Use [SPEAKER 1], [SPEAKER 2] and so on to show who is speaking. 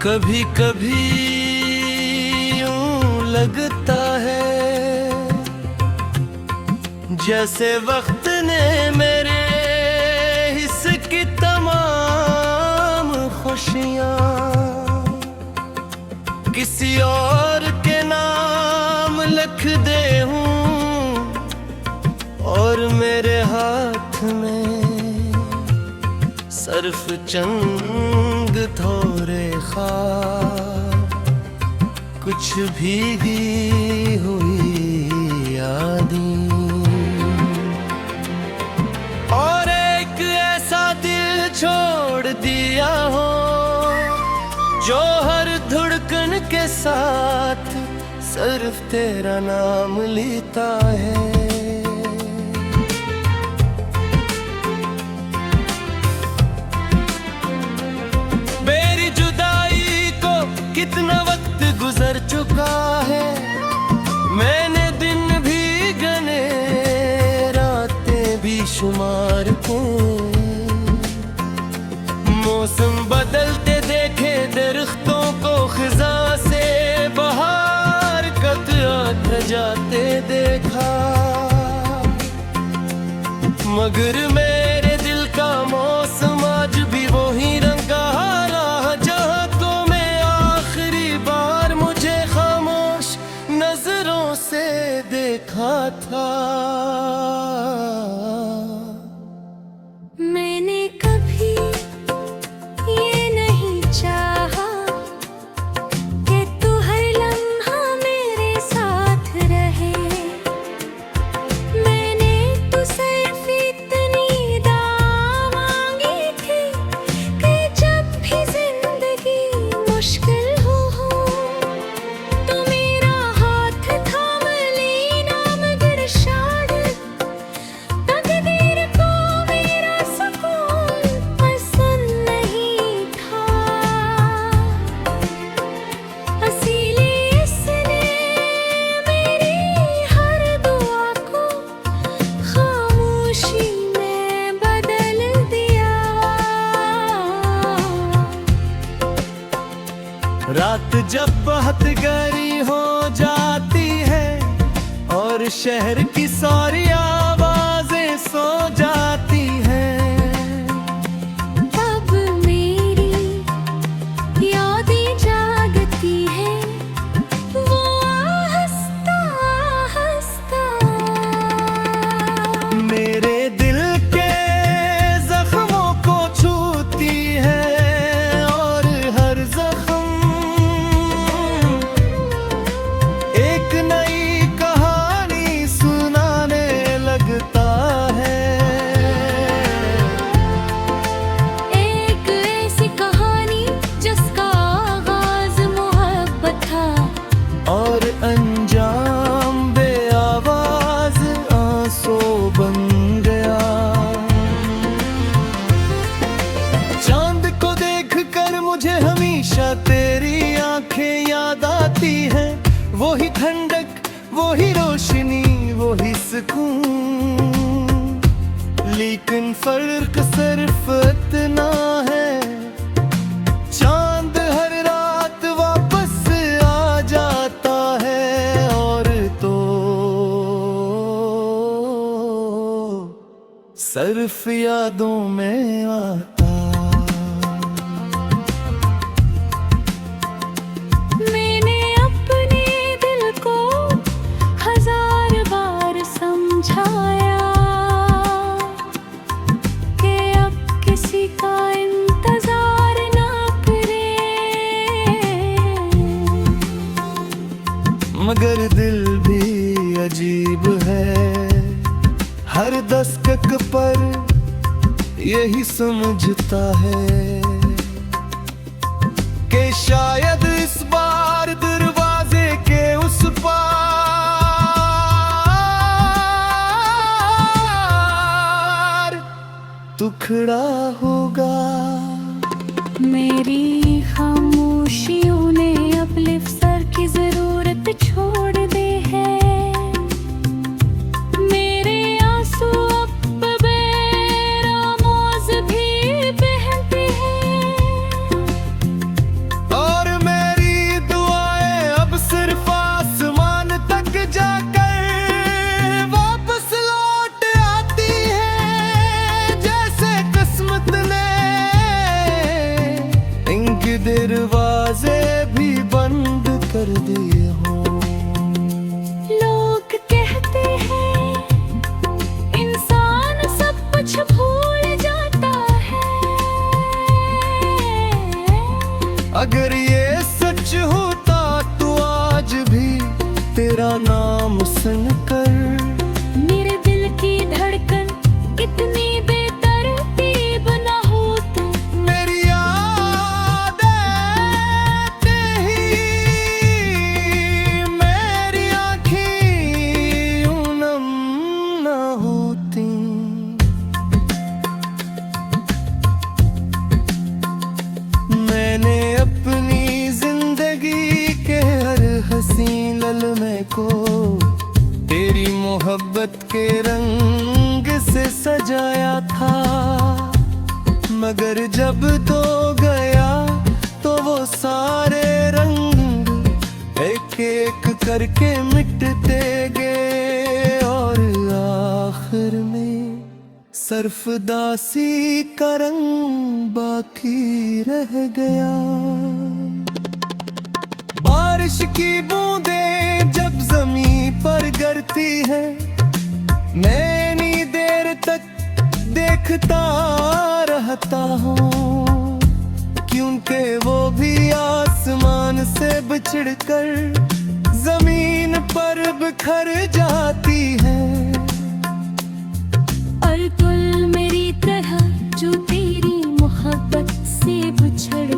[SPEAKER 1] कभी कभी यूं लगता है जैसे वक्त ने मेरे हिस्से की तमाम खुशियां किसी और के नाम लिख दे हूँ, और मेरे हाथ में सिर्फ चंद थोड़े ख्वाब, कुछ भीगी हुई यादें, और एक ऐसा दिल छोड़ दिया हो जो हर धड़कन के साथ सिर्फ तेरा नाम लेता है। कितना वक्त गुजर चुका है, मैंने दिन भी गने, रातें भी शुमार की, मौसम बदलते देखे, दरख्तों को खिजा से बाहर कतरात जाते देखा, मगर मेरे दिल का मौसम आज भी वही रंगा रहा जहाँ तो मैं आखिरी बार मुझे खामोश नजरों से देखा था।
[SPEAKER 2] मैंने कभी ये नहीं चाहा कि तू हर लम्हा मेरे साथ रहे, मैंने तुझसे इतनी दुआ मांगी थी कि जब भी जिंदगी मुश्किल हो तो मेरा हाथ थाम लेना, मगर शायद तकदीर को मेरा सुकून पसंद नहीं था, इसीलिए इसने मेरी हर दुआ को खामोशी में बदल दिया।
[SPEAKER 1] रात जब बहुत गहरी हो जाती है और शहर की सारी आवाजें सो जाती हैं,
[SPEAKER 2] तब मेरी यादें जागती है, वो आहिस्ता आहिस्ता
[SPEAKER 1] मेरे दिल के जख्मों को छूती है, और हर जख्म एक नई कहानी सुनाने लगता है,
[SPEAKER 2] एक ऐसी कहानी जिसका आगाज मोहब्बत था
[SPEAKER 1] और अंजाम बेआवाज आंसू बन गया। चांद को देखकर मुझे हमेशा तेरी आंखें याद आती हैं, वही ठंडक, वही रोशनी, वही सुकून, लेकिन फर्क सिर्फ इतना है, चांद हर रात वापस आ जाता है, और तो सिर्फ यादों में आता।
[SPEAKER 2] मैंने अपने दिल को हजार बार समझाया कि अब किसी का इंतजार ना करे,
[SPEAKER 1] मगर दिल भी अजीब है, हर दस्तक पर यही समझता है कि शायद इस बार दरवाजे के उस पार तू खड़ा होगा।
[SPEAKER 2] मेरी खामोशियों ने अब लिफ्सर की जरूरत छोड़ दी है, मेरे आंसू अब बेरामोज भी बहते हैं,
[SPEAKER 1] दरवाजे भी बंद कर दिए हों।
[SPEAKER 2] लोग कहते हैं इंसान सब कुछ भूल जाता है।
[SPEAKER 1] अगर ये सच होता तो आज भी तेरा नाम सुनकर
[SPEAKER 2] मेरे दिल की धड़कन इतनी बेतरतीब न होती।
[SPEAKER 1] मेरी यादें ही मेरी आँखें यूं नम न होती। मैंने अपनी जिंदगी के हर हसीन लम्हे को तेरी मोहब्बत के रंग से सजाया था, मगर जब तो गया तो वो सारे रंग एक एक करके मिटते गए और आखिर में सरफदासी का रंग बाकी रह गया। बारिश की बूंदें जब जमीन पर गिरती है, मैं इतनी देर तक देखता रहता हूँ, क्योंकि वो भी आसमान से बिछड़कर जमीन पर बिखर जाती है।
[SPEAKER 2] और कुल मेरी तरह जो तेरी मोहब्बत से बिछड़